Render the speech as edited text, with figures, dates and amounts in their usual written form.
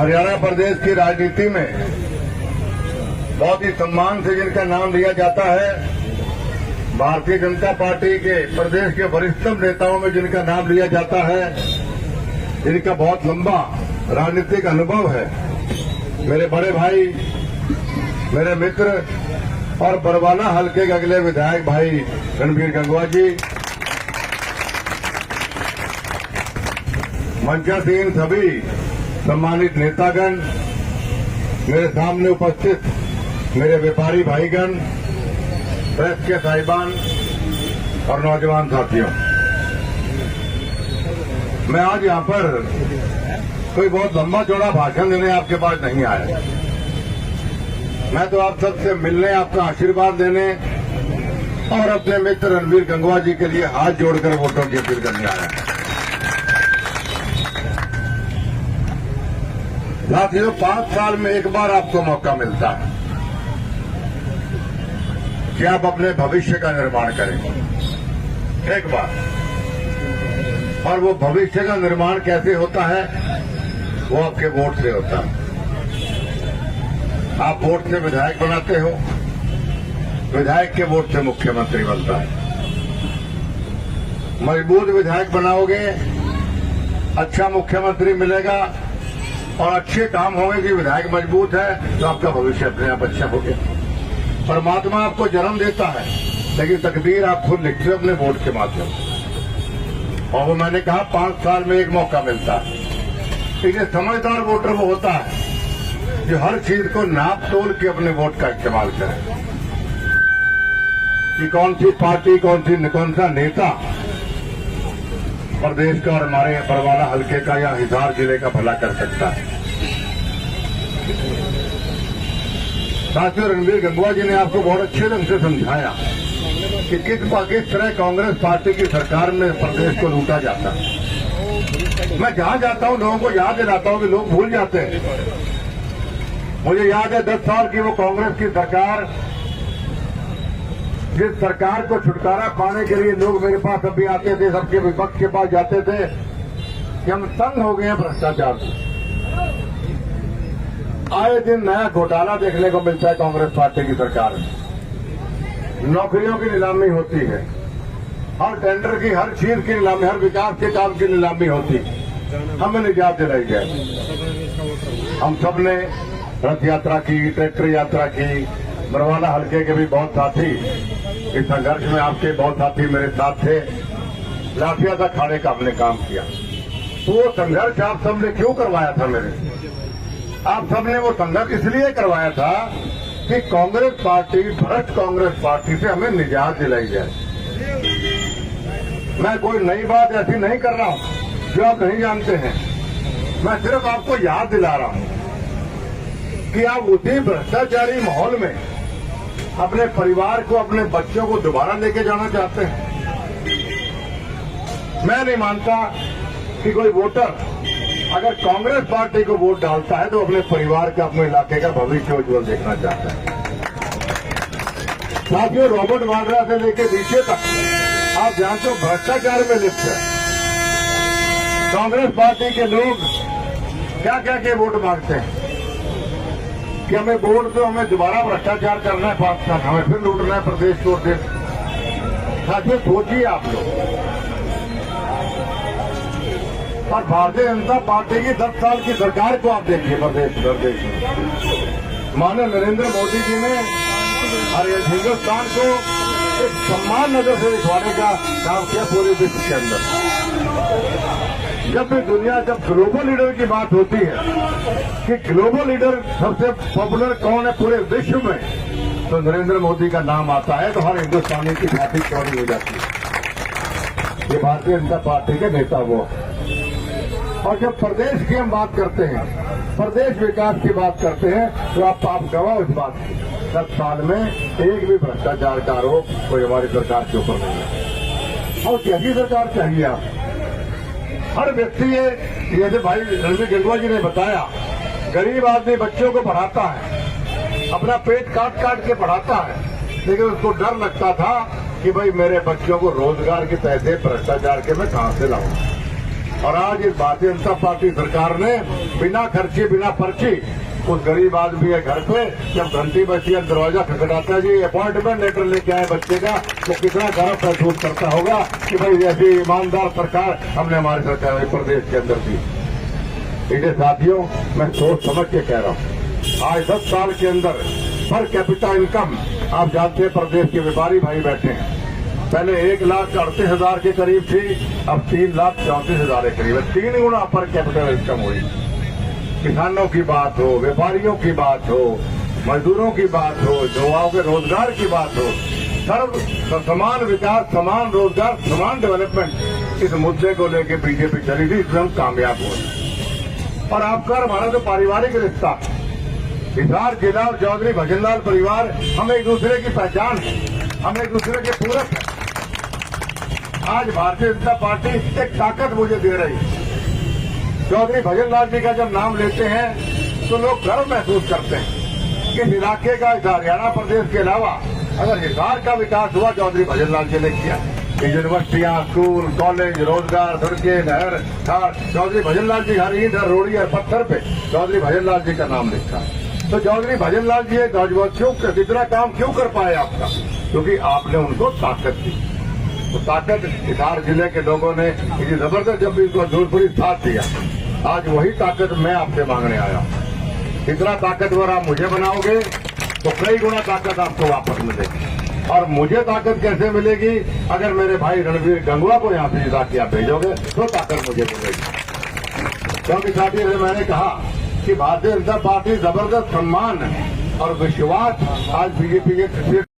हरियाणा प्रदेश की राजनीति में बहुत ही सम्मान से जिनका नाम लिया जाता है, भारतीय जनता पार्टी के प्रदेश के वरिष्ठतम नेताओं में जिनका नाम लिया जाता है, जिनका बहुत लंबा राजनीतिक अनुभव है, मेरे बड़े भाई, मेरे मित्र और बरवाला हल्के के अगले विधायक भाई रणबीर गंगवा जी, मंचासीन सभी सम्मानित नेतागण, मेरे सामने उपस्थित मेरे व्यापारी भाईगण, प्रेस के साहिबान और नौजवान साथियों, मैं आज यहां पर कोई बहुत लंबा चौड़ा भाषण देने आपके पास नहीं आया। मैं तो आप सबसे मिलने, आपका आशीर्वाद देने और अपने मित्र रणबीर गंगवा जी के लिए हाथ जोड़कर वोटों की अपील करने आया। साथियों, 5 साल में एक बार आपको मौका मिलता है कि आप अपने भविष्य का निर्माण करें, एक बार। और वो भविष्य का निर्माण कैसे होता है? वो आपके वोट से होता है। आप वोट से विधायक बनाते हो, विधायक के वोट से मुख्यमंत्री बनता है। मजबूत विधायक बनाओगे, अच्छा मुख्यमंत्री मिलेगा और अच्छे काम होंगे कि विधायक मजबूत है तो आपका भविष्य अपने आप अच्छा हो गया। परमात्मा आपको जन्म देता है, लेकिन तकदीर आप खुद लिखते हो अपने वोट के माध्यम से। और वो मैंने कहा 5 साल में एक मौका मिलता है। इसलिए समझदार वोटर वो होता है जो हर चीज को नाप तोल के अपने वोट का इस्तेमाल करे कि कौन सी पार्टी, कौन सा नेता प्रदेश का और हमारे बरवाला हल्के का या हिसार जिले का भला कर सकता है। साथियों, रणबीर गंगवा जी ने आपको बहुत अच्छे ढंग से समझाया कि किस तरह कांग्रेस पार्टी की सरकार में प्रदेश को लूटा जाता है। मैं जहां जाता हूं लोगों को याद दिलाता हूं कि लोग भूल जाते हैं। मुझे याद है 10 साल की वो कांग्रेस की सरकार, जिस सरकार को छुटकारा पाने के लिए लोग मेरे पास अभी आते थे, सबके विपक्ष के पास जाते थे कि हम तंग हो गए हैं भ्रष्टाचार से। आए दिन नया घोटाला देखने को मिलता है कांग्रेस पार्टी की सरकार में। नौकरियों की नीलामी होती है, हर टेंडर की, हर चीज की नीलामी, हर विकास के काम की नीलामी होती है। हमें निजात दिलाई जाए। हम सबने रथ यात्रा की, ट्रैक्टर यात्रा की, बरवाला हल्के के भी बहुत साथी इस संघर्ष में, आपके बहुत साथी मेरे साथ थे। लाठिया तक खाने का हमने काम किया। तो वो संघर्ष आप सबने क्यों करवाया था? आप सबने वो संघर्ष इसलिए करवाया था कि कांग्रेस पार्टी, भ्रष्ट कांग्रेस पार्टी से हमें निजात दिलाई जाए। मैं कोई नई बात ऐसी नहीं कर रहा हूं जो आप नहीं जानते हैं। मैं सिर्फ आपको याद दिला रहा हूं कि आप उसी भ्रष्टाचारी माहौल में अपने परिवार को, अपने बच्चों को दोबारा लेके जाना चाहते हैं। मैं नहीं मानता कि कोई वोटर अगर कांग्रेस पार्टी को वोट डालता है तो अपने परिवार का, अपने इलाके का भविष्य उज्जवल देखना चाहता है। साथियों, रॉबर्ट वाड्रा से लेकर नीचे तक आप जानते हो भ्रष्टाचार में लिप्त है। कांग्रेस पार्टी के लोग क्या क्या के वोट मांगते हैं कि हमें वोट दो, हमें दोबारा भ्रष्टाचार करना है 5 साल, हमें फिर लूटना है प्रदेश को। साथियों, सोचिए आप लोग। और भारतीय जनता पार्टी की 10 साल की सरकार को आप देखिए प्रदेश में। माननीय नरेंद्र मोदी जी ने हर हिंदुस्तान को एक सम्मान नजर से दिखवाने का काम किया पूरे विश्व के अंदर। जब भी दुनिया, जब ग्लोबल लीडर की बात होती है कि ग्लोबल लीडर सबसे पॉपुलर कौन है पूरे विश्व में, तो नरेंद्र मोदी का नाम आता है तो हर हिंदुस्तानी की छाती चौड़ी हो जाती है। ये भारतीय जनता पार्टी के नेता वो। और जब प्रदेश की हम बात करते हैं, प्रदेश विकास की बात करते हैं, तो आप गवाह इस बात की 10 साल में एक भी भ्रष्टाचार का आरोप कोई हमारी सरकार के ऊपर नहीं है। और कैसी सरकार चाहिए आप? हर व्यक्ति ये, जैसे भाई रणबीर गंगवा जी ने बताया, गरीब आदमी बच्चों को पढ़ाता है, अपना पेट काट काट के पढ़ाता है, लेकिन उसको डर लगता था कि भाई मेरे बच्चों को रोजगार के पैसे भ्रष्टाचार के मैं कहां से लाऊं। और आज इस भारतीय जनता पार्टी सरकार ने बिना खर्चे बिना पर्ची उस गरीब आदमी के घर पे जब घंटी बजती है दरवाजा खटखटाता है, जी अपॉइंटमेंट लेटर लेके आए बच्चे का, तो कितना गर्व महसूस करता होगा कि भाई ऐसी ईमानदार सरकार हमने हमारी सरकार प्रदेश के अंदर दी। इसलिए साथियों, मैं सोच समझ के कह रहा हूँ, आज 10 साल के अंदर पर कैपिटा इनकम आप जानते हैं प्रदेश के व्यापारी भाई बैठे हैं, पहले 1,38,000 के करीब थी, अब 3,34,000 के करीब है, 3 गुना पर कैपिटल इनकम हुई। किसानों की बात हो, व्यापारियों की बात हो, मजदूरों की बात हो, युवाओं के रोजगार की बात हो, सर्व समान विकास, समान रोजगार, समान डेवलपमेंट, इस मुद्दे को लेकर बीजेपी चली थी, इसमें हम कामयाब हुए। और आपका हमारा जो पारिवारिक रिश्ता, हिसार जिला और चौधरी भजनलाल परिवार, हम एक दूसरे की पहचान है, हम एक दूसरे के पूरक हैं। आज भारतीय जनता पार्टी एक ताकत मुझे दे रही है। चौधरी भजनलाल जी का जब नाम लेते हैं तो लोग गर्व महसूस करते हैं कि इस इलाके का, इस हरियाणा प्रदेश के अलावा अगर हिसार का विकास हुआ चौधरी भजनलाल जी ने किया। यूनिवर्सिटियां, स्कूल, कॉलेज, रोजगार, सड़कें, नहर, खार, चौधरी भजनलाल जी हर ईंट, हर रोड़ी, हर पत्थर पे चौधरी भजनलाल जी का नाम लिखा। तो चौधरी भजनलाल जी क्यों कितना काम क्यों कर पाए आपका? क्योंकि आपने उनको ताकत दी। तो ताकत हिसार जिले के लोगों ने इतनी जबरदस्त जब इसको जोधपुरी साथ दिया, आज वही ताकत मैं आपसे मांगने आया हूं। इतना ताकतवर आप मुझे बनाओगे तो कई गुना ताकत आपको वापस मिलेगी। और मुझे ताकत कैसे मिलेगी? अगर मेरे भाई रणवीर गंगवा को यहाँ से जिता के आप भेजोगे तो ताकत मुझे मिलेगी। क्योंकि साथी मैंने कहा कि भारतीय जनता पार्टी जबरदस्त सम्मान और विश्वास आज बीजेपी के